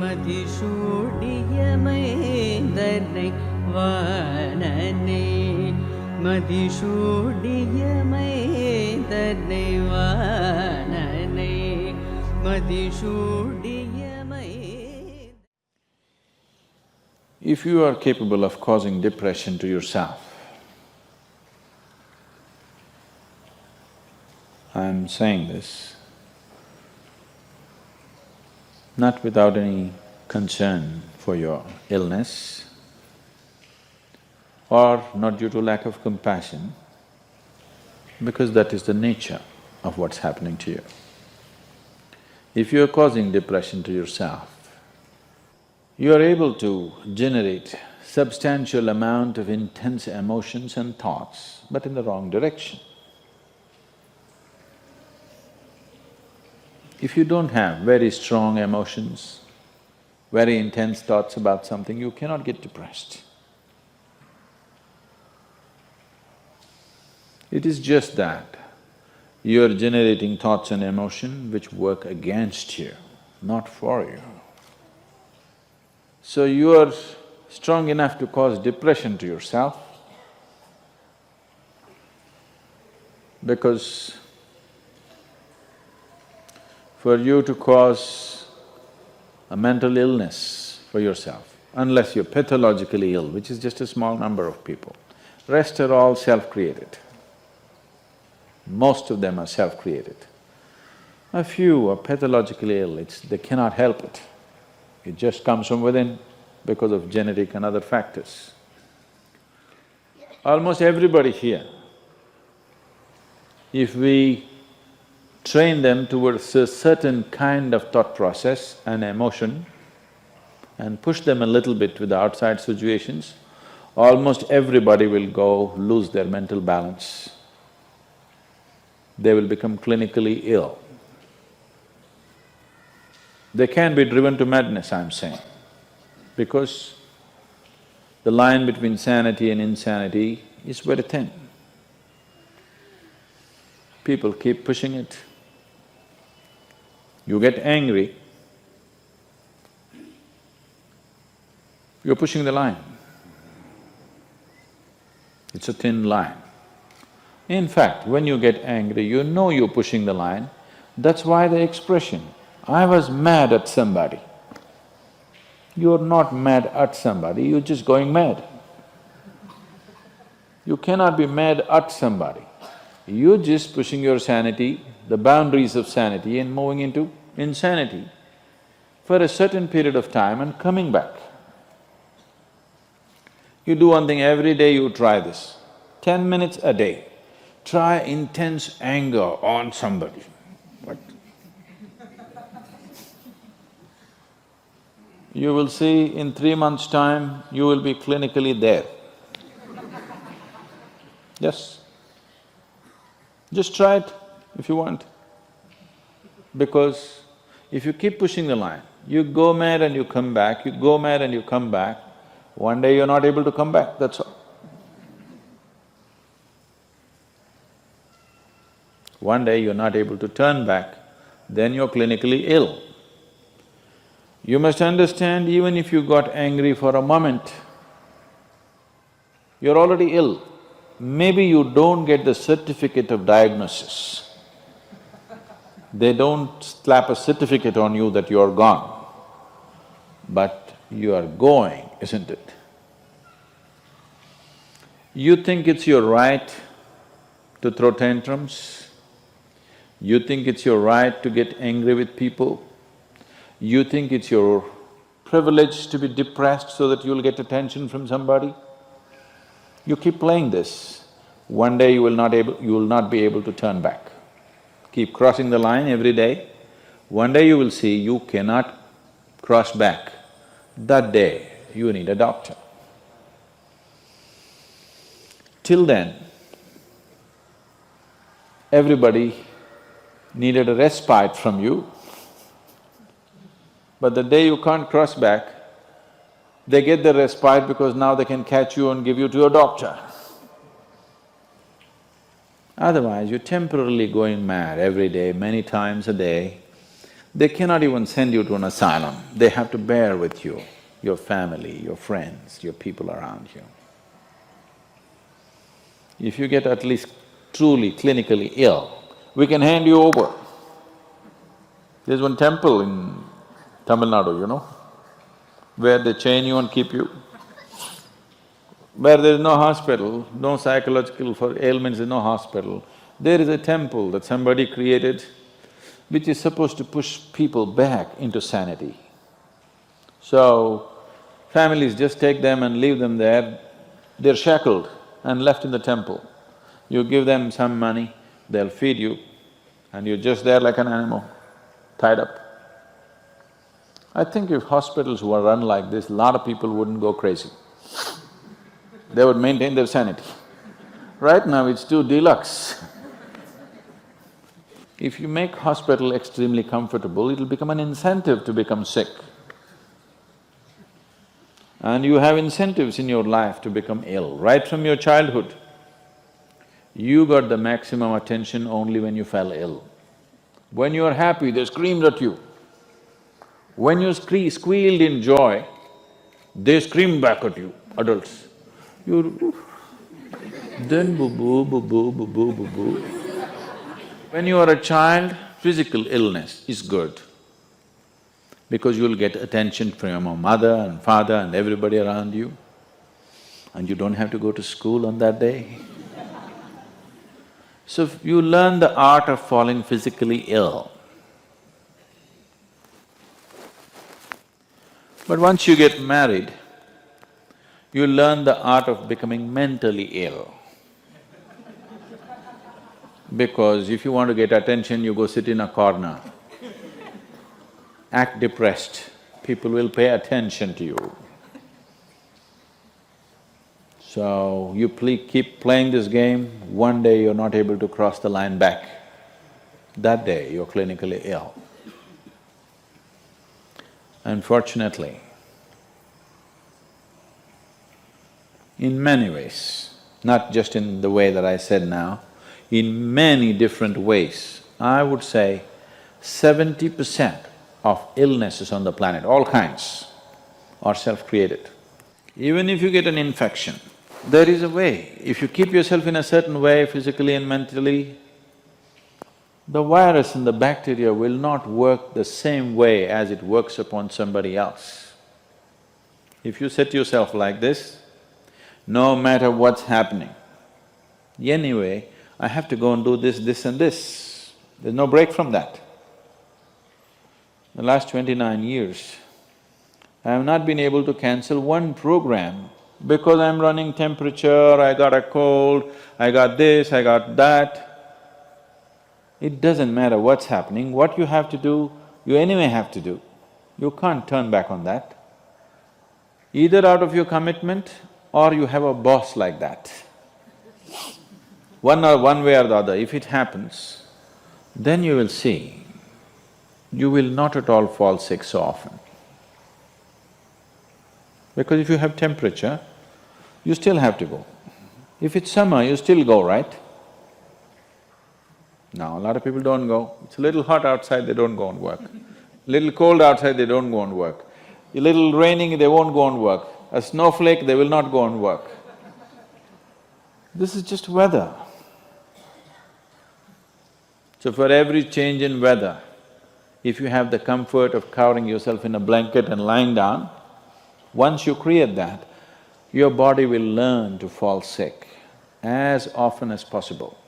மதிசூடியமைந்தனை வானனே மதிசூடியமைந்தனை வானனே மதிசூடியமை. If you are capable of causing depression to yourself, I am saying this not without any concern for your illness or not due to lack of compassion, because that is the nature of what's happening to you. If you are causing depression to yourself, you are able to generate substantial amount of intense emotions and thoughts, but in the wrong direction. If you don't have very strong emotions, very intense thoughts about something, you cannot get depressed. It is just that you are generating thoughts and emotion which work against you, not for you. So you are strong enough to cause depression to yourself because for you to cause a mental illness for yourself, unless you're pathologically ill, which is just a small number of people, rest are all self-created. Most of them are self-created. A few are pathologically ill, they cannot help it. It just comes from within because of genetic and other factors. Almost everybody here, if we train them towards a certain kind of thought process and emotion and push them a little bit with the outside situations, almost everybody will go lose their mental balance. They will become clinically ill. They can be driven to madness, I'm saying, because the line between sanity and insanity is very thin. People keep pushing it. You get angry, you're pushing the line. It's a thin line. In fact, when you get angry, you know you're pushing the line. That's why the expression, I was mad at somebody. You're not mad at somebody, you're just going mad. You cannot be mad at somebody. You're just pushing your sanity, the boundaries of sanity, and moving into insanity for a certain period of time and coming back. You do one thing every day, you try this, 10 minutes a day. Try intense anger on somebody. What? You will see in 3 months' time, you will be clinically there. Yes. Just try it if you want. Because if you keep pushing the line, you go mad and you come back, you go mad and you come back, one day you're not able to come back, that's all. One day you're not able to turn back, then you're clinically ill. You must understand, even if you got angry for a moment, you're already ill. Maybe you don't get the certificate of diagnosis. They don't slap a certificate on you that you're gone, but you are going, isn't it? You think it's your right to throw tantrums, you think it's your right to get angry with people, you think it's your privilege to be depressed so that you'll get attention from somebody. You keep playing this, one day you will not be able to turn back. Keep crossing the line every day, one day you will see you cannot cross back. That day, you need a doctor. Till then, everybody needed a respite from you, but the day you can't cross back, they get the respite because now they can catch you and give you to a doctor. Otherwise, you're temporarily going mad every day, many times a day. They cannot even send you to an asylum, they have to bear with you, your family, your friends, your people around you. If you get at least truly clinically ill, we can hand you over. There's one temple in Tamil Nadu, where they chain you and keep you. Where there is no hospital, no psychological for ailments, there's no hospital, there is a temple that somebody created which is supposed to push people back into sanity. So, families just take them and leave them there, they're shackled and left in the temple. You give them some money, they'll feed you, and you're just there like an animal, tied up. I think if hospitals were run like this, a lot of people wouldn't go crazy. They would maintain their sanity. Right now it's too deluxe. If you make hospital extremely comfortable, it'll become an incentive to become sick. And you have incentives in your life to become ill, right from your childhood. You got the maximum attention only when you fell ill. When you are happy, they screamed at you. When you squealed in joy, they screamed back at you, adults. You… then boo-boo, boo-boo, boo-boo, boo-boo. When you are a child, physical illness is good because you'll get attention from your mother and father and everybody around you, and you don't have to go to school on that day. So you learn the art of falling physically ill. But once you get married, you learn the art of becoming mentally ill. Because if you want to get attention, you go sit in a corner, act depressed, people will pay attention to you. So, you keep playing this game, one day you're not able to cross the line back. That day, you're clinically ill. Unfortunately, in many ways, not just in the way that I said now, in many different ways, I would say 70% of illnesses on the planet, all kinds, are self-created. Even if you get an infection, there is a way. If you keep yourself in a certain way, physically and mentally, the virus and the bacteria will not work the same way as it works upon somebody else. If you set yourself like this, no matter what's happening, anyway, I have to go and do this, this and this. There's no break from that. The last 29 years, I have not been able to cancel one program because I'm running temperature, I got a cold, I got this, I got that. It doesn't matter what's happening, what you have to do, you anyway have to do. You can't turn back on that. Either out of your commitment or you have a boss like that. One way or the other, if it happens, then you will see, you will not at all fall sick so often. Because if you have temperature, you still have to go. If it's summer, you still go, right? Now, a lot of people don't go. It's a little hot outside, they don't go and work. Little cold outside, they don't go and work. A little raining, they won't go and work. A snowflake, they will not go and work. This is just weather. So for every change in weather, if you have the comfort of covering yourself in a blanket and lying down, once you create that, your body will learn to fall sick as often as possible.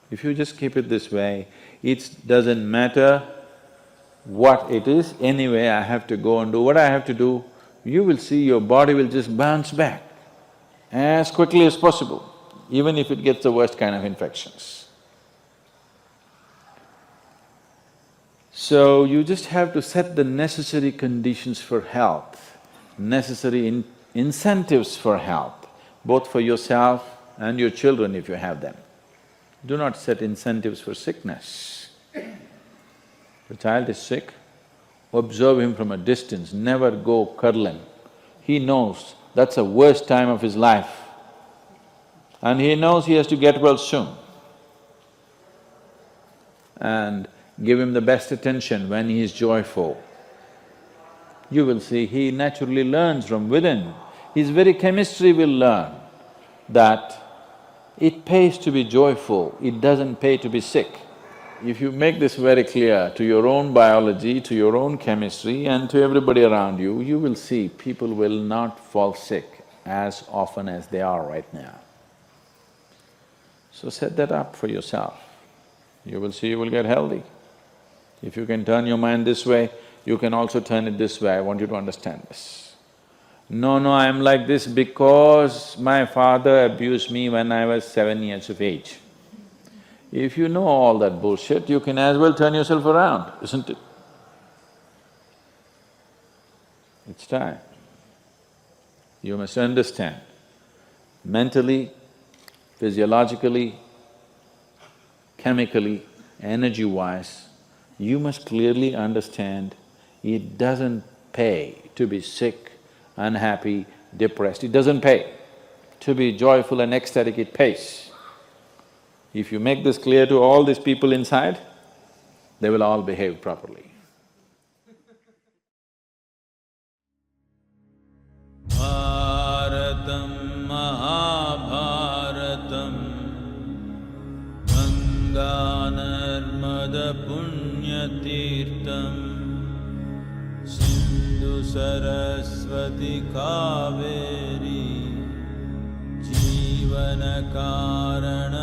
If you just keep it this way, it doesn't matter what it is, anyway I have to go and do what I have to do, you will see your body will just bounce back as quickly as possible, even if it gets the worst kind of infections. So, you just have to set the necessary conditions for health, necessary incentives for health, both for yourself and your children if you have them. Do not set incentives for sickness. The child is sick, observe him from a distance, never go cuddling. He knows that's the worst time of his life and he knows he has to get well soon. And give him the best attention when he is joyful, you will see he naturally learns from within. His very chemistry will learn that it pays to be joyful, it doesn't pay to be sick. If you make this very clear to your own biology, to your own chemistry and to everybody around you, you will see people will not fall sick as often as they are right now. So set that up for yourself. You will see you will get healthy. If you can turn your mind this way, you can also turn it this way. I want you to understand this. No, I'm like this because my father abused me when I was 7 years of age. If you know all that bullshit, you can as well turn yourself around, isn't it? It's time. You must understand, mentally, physiologically, chemically, energy-wise, you must clearly understand it doesn't pay to be sick, unhappy, depressed. It doesn't pay. To be joyful and ecstatic, it pays. If you make this clear to all these people inside, they will all behave properly. Bharatam Mahabharatam Ganga Narmada Punyatirtam Sindhu Saraswati Kaveri Jivana Karana